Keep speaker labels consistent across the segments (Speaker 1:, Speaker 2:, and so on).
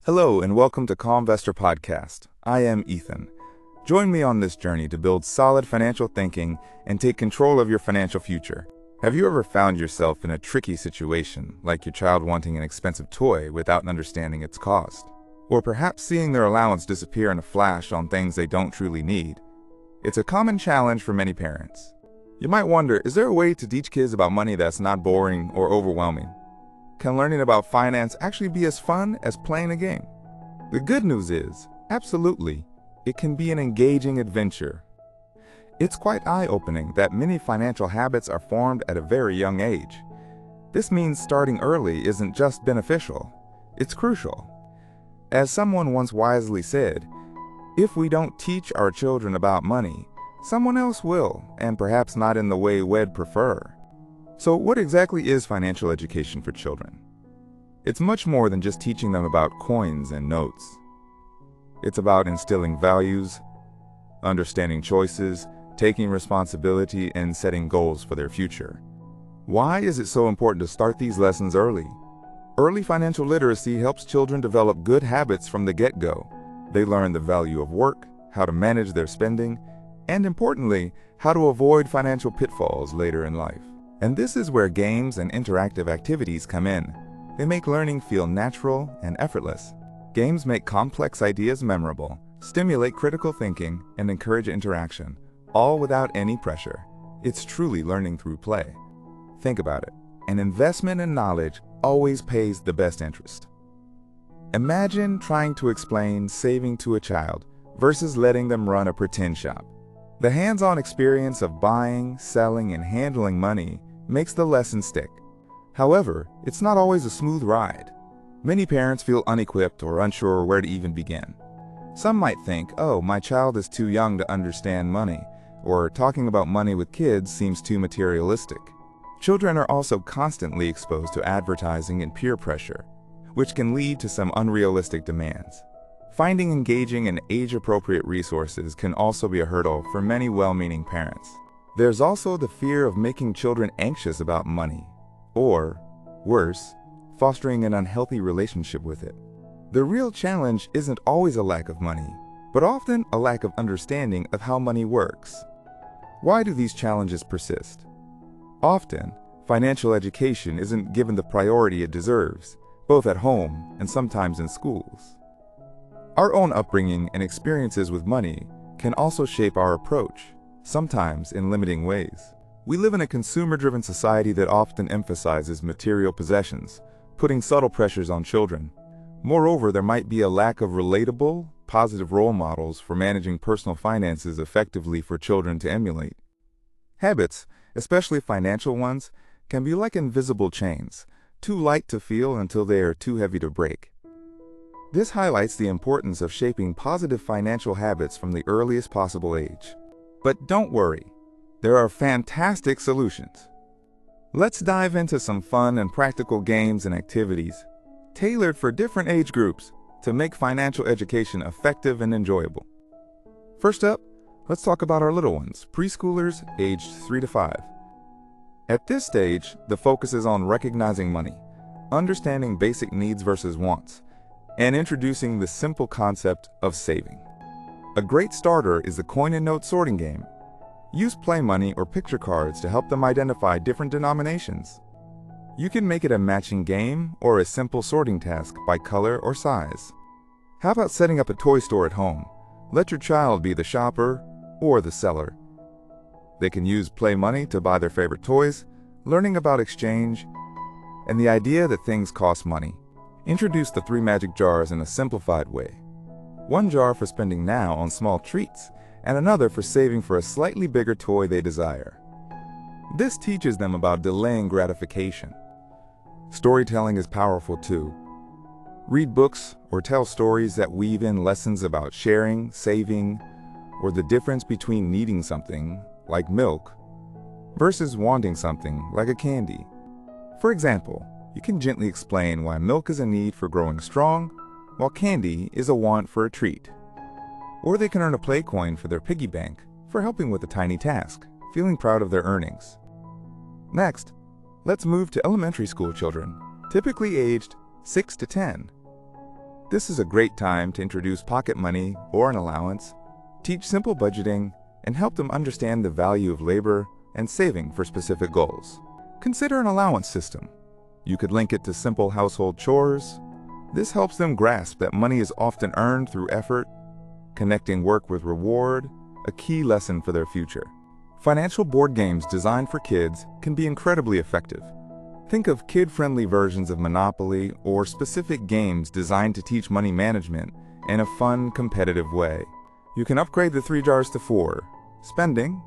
Speaker 1: Hello and welcome to Calmvestor podcast. I am Ethan. Join me on this journey to build solid financial thinking and take control of your financial future. Have you ever found yourself in a tricky situation, like your child wanting an expensive toy without understanding its cost? Or perhaps seeing their allowance disappear in a flash on things they don't truly need? It's a common challenge for many parents. You might wonder, is there a way to teach kids about money that's not boring or overwhelming? Can learning about finance actually be as fun as playing a game? The good news is, absolutely, it can be an engaging adventure. It's quite eye-opening that many financial habits are formed at a very young age. This means starting early isn't just beneficial, it's crucial. As someone once wisely said, if we don't teach our children about money, someone else will, and perhaps not in the way we'd prefer. So what exactly is financial education for children? It's much more than just teaching them about coins and notes. It's about instilling values, understanding choices, taking responsibility, and setting goals for their future. Why is it so important to start these lessons early? Early financial literacy helps children develop good habits from the get-go. They learn the value of work, how to manage their spending, and importantly, how to avoid financial pitfalls later in life. And this is where games and interactive activities come in. They make learning feel natural and effortless. Games make complex ideas memorable, stimulate critical thinking, and encourage interaction, all without any pressure. It's truly learning through play. Think about it. An investment in knowledge always pays the best interest. Imagine trying to explain saving to a child versus letting them run a pretend shop. The hands-on experience of buying, selling, and handling money makes the lesson stick. However, it's not always a smooth ride. Many parents feel unequipped or unsure where to even begin. Some might think, oh, my child is too young to understand money, or talking about money with kids seems too materialistic. Children are also constantly exposed to advertising and peer pressure, which can lead to some unrealistic demands. Finding engaging and age-appropriate resources can also be a hurdle for many well-meaning parents. There's also the fear of making children anxious about money, or, worse, fostering an unhealthy relationship with it. The real challenge isn't always a lack of money, but often a lack of understanding of how money works. Why do these challenges persist? Often, financial education isn't given the priority it deserves, both at home and sometimes in schools. Our own upbringing and experiences with money can also shape our approach, sometimes in limiting ways. We live in a consumer-driven society that often emphasizes material possessions, putting subtle pressures on children. Moreover, there might be a lack of relatable, positive role models for managing personal finances effectively for children to emulate. Habits, especially financial ones, can be like invisible chains, too light to feel until they are too heavy to break. This highlights the importance of shaping positive financial habits from the earliest possible age. But don't worry, there are fantastic solutions. Let's dive into some fun and practical games and activities, tailored for different age groups to make financial education effective and enjoyable. First up, let's talk about our little ones, preschoolers aged 3 to 5. At this stage, the focus is on recognizing money, understanding basic needs versus wants, and introducing the simple concept of saving. A great starter is the coin and note sorting game. Use play money or picture cards to help them identify different denominations. You can make it a matching game or a simple sorting task by color or size. How about setting up a toy store at home? Let your child be the shopper or the seller. They can use play money to buy their favorite toys, learning about exchange, and the idea that things cost money. Introduce the 3 magic jars in a simplified way. 1 jar for spending now on small treats, and another for saving for a slightly bigger toy they desire. This teaches them about delaying gratification. Storytelling is powerful too. Read books or tell stories that weave in lessons about sharing, saving, or the difference between needing something, like milk, versus wanting something, like a candy. For example, you can gently explain why milk is a need for growing strong, while candy is a want for a treat. Or they can earn a play coin for their piggy bank for helping with a tiny task, feeling proud of their earnings. Next, let's move to elementary school children, typically aged 6 to 10. This is a great time to introduce pocket money or an allowance, teach simple budgeting, and help them understand the value of labor and saving for specific goals. Consider an allowance system. You could link it to simple household chores. This helps them grasp that money is often earned through effort, connecting work with reward, a key lesson for their future. Financial board games designed for kids can be incredibly effective. Think of kid-friendly versions of Monopoly or specific games designed to teach money management in a fun, competitive way. You can upgrade the 3 jars to 4: spending,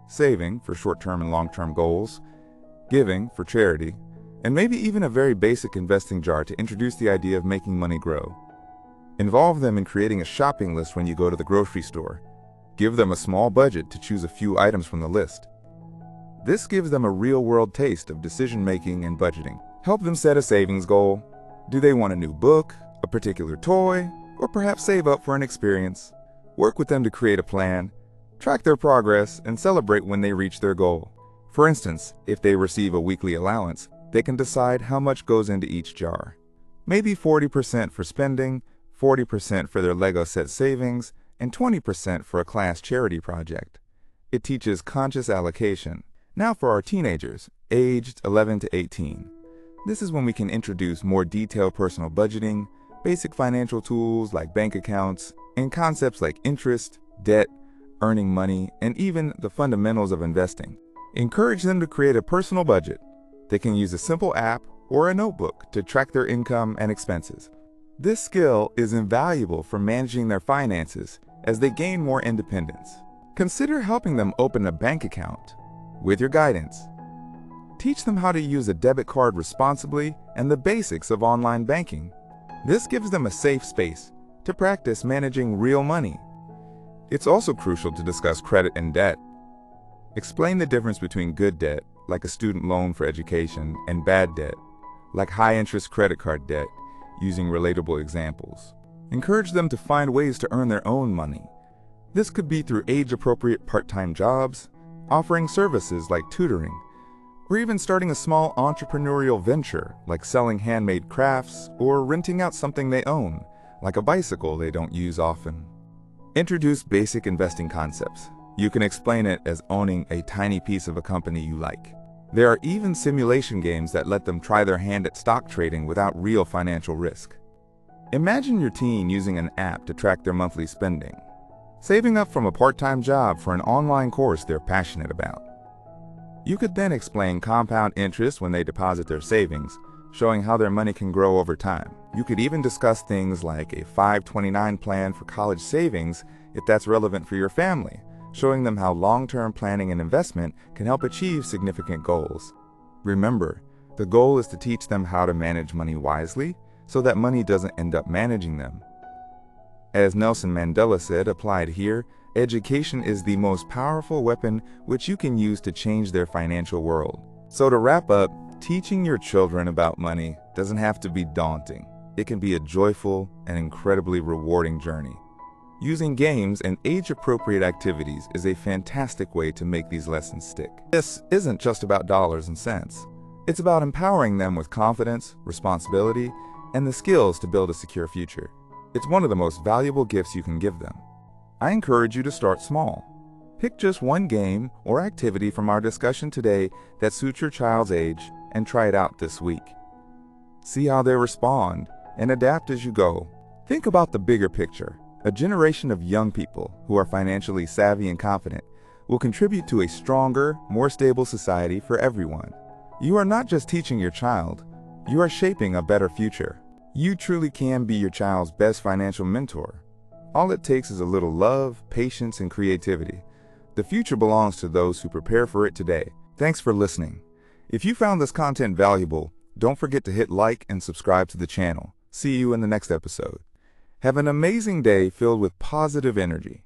Speaker 1: saving for short-term and long-term goals, giving for charity, and maybe even a very basic investing jar to introduce the idea of making money grow. Involve them in creating a shopping list when you go to the grocery store. Give them a small budget to choose a few items from the list. This gives them a real-world taste of decision-making and budgeting. Help them set a savings goal. Do they want a new book, a particular toy, or perhaps save up for an experience? Work with them to create a plan, track their progress, and celebrate when they reach their goal. For instance, if they receive a weekly allowance, they can decide how much goes into each jar. Maybe 40% for spending, 40% for their Lego set savings, and 20% for a class charity project. It teaches conscious allocation. Now for our teenagers, aged 11 to 18. This is when we can introduce more detailed personal budgeting, basic financial tools like bank accounts, and concepts like interest, debt, earning money, and even the fundamentals of investing. Encourage them to create a personal budget. They can use a simple app or a notebook to track their income and expenses. This skill is invaluable for managing their finances as they gain more independence. Consider helping them open a bank account with your guidance. Teach them how to use a debit card responsibly and the basics of online banking. This gives them a safe space to practice managing real money. It's also crucial to discuss credit and debt. Explain the difference between good debt, like a student loan for education, and bad debt, like high-interest credit card debt, using relatable examples. Encourage them to find ways to earn their own money. This could be through age-appropriate part-time jobs, offering services like tutoring, or even starting a small entrepreneurial venture like selling handmade crafts or renting out something they own, like a bicycle they don't use often. Introduce basic investing concepts. You can explain it as owning a tiny piece of a company you like. There are even simulation games that let them try their hand at stock trading without real financial risk. Imagine your teen using an app to track their monthly spending, saving up from a part-time job for an online course they're passionate about. You could then explain compound interest when they deposit their savings, showing how their money can grow over time. You could even discuss things like a 529 plan for college savings if that's relevant for your family, showing them how long-term planning and investment can help achieve significant goals. Remember, the goal is to teach them how to manage money wisely so that money doesn't end up managing them. As Nelson Mandela said, applied here, education is the most powerful weapon which you can use to change their financial world. So to wrap up, teaching your children about money doesn't have to be daunting. It can be a joyful and incredibly rewarding journey. Using games and age-appropriate activities is a fantastic way to make these lessons stick. This isn't just about dollars and cents. It's about empowering them with confidence, responsibility, and the skills to build a secure future. It's one of the most valuable gifts you can give them. I encourage you to start small. Pick just one game or activity from our discussion today that suits your child's age and try it out this week. See how they respond and adapt as you go. Think about the bigger picture. A generation of young people who are financially savvy and confident will contribute to a stronger, more stable society for everyone. You are not just teaching your child, you are shaping a better future. You truly can be your child's best financial mentor. All it takes is a little love, patience, and creativity. The future belongs to those who prepare for it today. Thanks for listening. If you found this content valuable, don't forget to hit like and subscribe to the channel. See you in the next episode. Have an amazing day filled with positive energy.